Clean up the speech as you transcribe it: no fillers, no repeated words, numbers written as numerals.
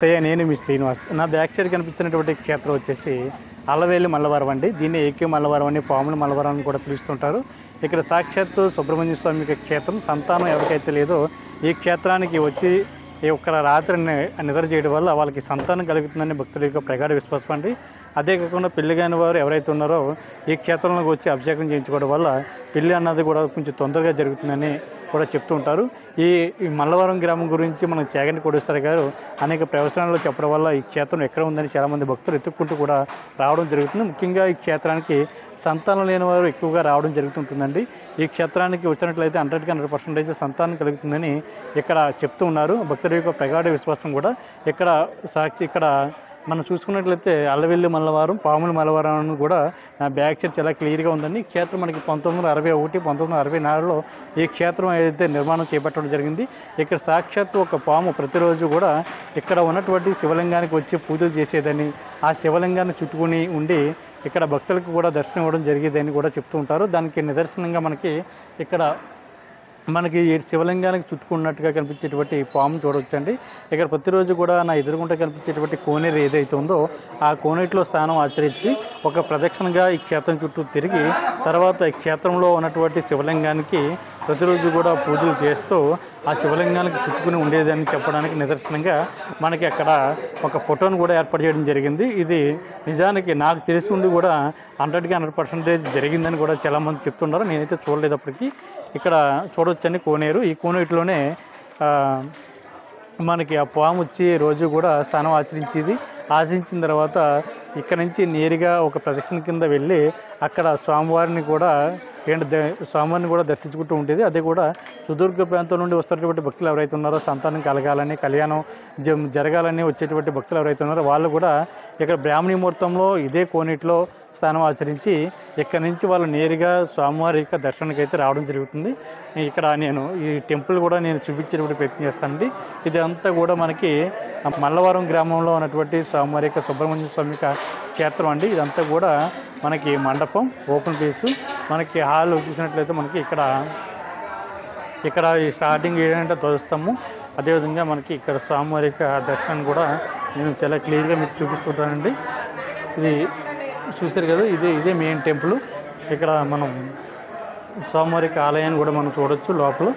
నేను మీ శ్రీనివాస్. నా back side కనిపిస్తున్నటువంటి క్షేత్రం వచ్చేసి అల్లవేలి మల్లవరం అండి. దీన్ని ఏకే మల్లవరం అని, పాముల మల్లవరం అని కూడా పిలుస్తుంటారు. ఇక్కడ సాక్షాత్తు సుబ్రహ్మణ్య స్వామి క్షేత్రం. సంతానం ఎవరికైతే లేదో ఈ క్షేత్రానికి వచ్చి ఈ ఒక్క రాత్రి నిద్ర చేయడం వల్ల వాళ్ళకి సంతానం కలుగుతుందని భక్తుల యొక్క ప్రగాఢ విశ్వాసం అండి. అదే కాకుండా పెళ్లి కాని వారు ఎవరైతే ఉన్నారో ఈ క్షేత్రంలోకి వచ్చి అభిషేకం చేయించుకోవడం వల్ల పెళ్లి అన్నది కూడా కొంచెం తొందరగా జరుగుతుందని కూడా చెప్తూ ఉంటారు. ఈ మల్లవరం గ్రామం గురించి మనం చాగంటి కోటేశ్వర గారు అనేక ప్రవచనాల్లో చెప్పడం వల్ల ఈ క్షేత్రం ఎక్కడ ఉందని చాలామంది భక్తులు ఎత్తుక్కుంటూ కూడా రావడం జరుగుతుంది. ముఖ్యంగా ఈ క్షేత్రానికి సంతానం లేని వారు ఎక్కువగా రావడం జరుగుతుంటుందండి. ఈ క్షేత్రానికి వచ్చినట్లయితే 100% సంతానం కలుగుతుందని ఇక్కడ చెప్తూ ఉన్నారు. భక్తుల యొక్క ప్రగాఢ విశ్వాసం కూడా ఇక్కడ మనం చూసుకున్నట్లయితే అల్లవెల్లి మల్లవరం, పాముల మల్లవరం అని కూడా నా బ్యాక్ సైడ్ చాలా క్లియర్గా ఉందండి. ఈ క్షేత్రం మనకి 1961, 1964లో ఈ క్షేత్రం ఏదైతే నిర్మాణం చేపట్టడం జరిగింది. ఇక్కడ సాక్షాత్తు ఒక పాము ప్రతిరోజు కూడా ఇక్కడ ఉన్నటువంటి శివలింగానికి వచ్చి పూజలు చేసేదని, ఆ శివలింగాన్ని చుట్టుకుని ఉండి ఇక్కడ భక్తులకు కూడా దర్శనం ఇవ్వడం జరిగేదని కూడా చెప్తూ ఉంటారు. దానికి నిదర్శనంగా మనకి శివలింగానికి చుట్టుకున్నట్టుగా కనిపించేటువంటి పాము చూడవచ్చండి. ఇక్కడ ప్రతిరోజు కూడా నా ఎదురుగుంట కనిపించేటువంటి కోనేరు ఏదైతే ఉందో ఆ కోనేటిలో స్నానం ఆచరించి ఒక ప్రదక్షిణగా ఈ క్షేత్రం చుట్టూ తిరిగి తర్వాత ఈ క్షేత్రంలో ఉన్నటువంటి శివలింగానికి ప్రతిరోజు కూడా పూజలు చేస్తూ ఆ శివలింగానికి చుట్టుకుని ఉండేదని చెప్పడానికి నిదర్శనంగా మనకి అక్కడ ఒక ఫోటోను కూడా ఏర్పాటు చేయడం జరిగింది. ఇది నిజానికి నాకు తెలిసి ఉండి కూడా 100% జరిగిందని కూడా చాలామంది చెప్తున్నారు. నేనైతే చూడలేదప్పటికీ. ఇక్కడ చూడవచ్చండి కోనేరు. ఈ కోనేటిలోనే మనకి ఆ పాము వచ్చి రోజు కూడా స్నానం ఆచరించిన తర్వాత ఇక్కడ నుంచి నేరుగా ఒక ప్రదక్షిణ కింద వెళ్ళి అక్కడ స్వామివారిని కూడా దర్శించుకుంటూ ఉండేది. అదే కూడా సుదూర్ఘ ప్రాంతం నుండి వస్తున్నటువంటి భక్తులు ఎవరైతే ఉన్నారో సంతానం కలగాలని, కళ్యాణం జరగాలని వచ్చేటువంటి భక్తులు ఎవరైతే ఉన్నారో వాళ్ళు కూడా ఇక్కడ బ్రాహ్మణి ముహూర్తంలో ఇదే కోనేటిలో స్నానం ఆచరించి ఇక్కడి నుంచి వాళ్ళు నేరుగా స్వామివారి యొక్క దర్శనానికి అయితే రావడం జరుగుతుంది. ఇక్కడ నేను ఈ టెంపుల్ కూడా నేను చూపించేటువంటి ప్రయత్నం చేస్తానండి. ఇదంతా కూడా మనకి మల్లవరం గ్రామంలో ఉన్నటువంటి స్వామివారి యొక్క సుబ్రహ్మణ్య స్వామి క్షేత్రం అండి. ఇదంతా కూడా మనకి మండపం, ఓపెన్ ప్లేసు. మనకి హాల్ చూసినట్లయితే మనకి ఇక్కడ ఈ స్టార్టింగ్ ఏంటంటే ధ్వజస్తంభం. అదేవిధంగా మనకి ఇక్కడ స్వామివారి యొక్క దర్శనం కూడా నేను చాలా క్లియర్గా మీకు చూపిస్తుంటానండి. ఇది చూసారు కదా, ఇదే మెయిన్ టెంపుల్. ఇక్కడ మనం స్వామివారి యొక్క ఆలయాన్ని కూడా మనం చూడవచ్చు లోపల.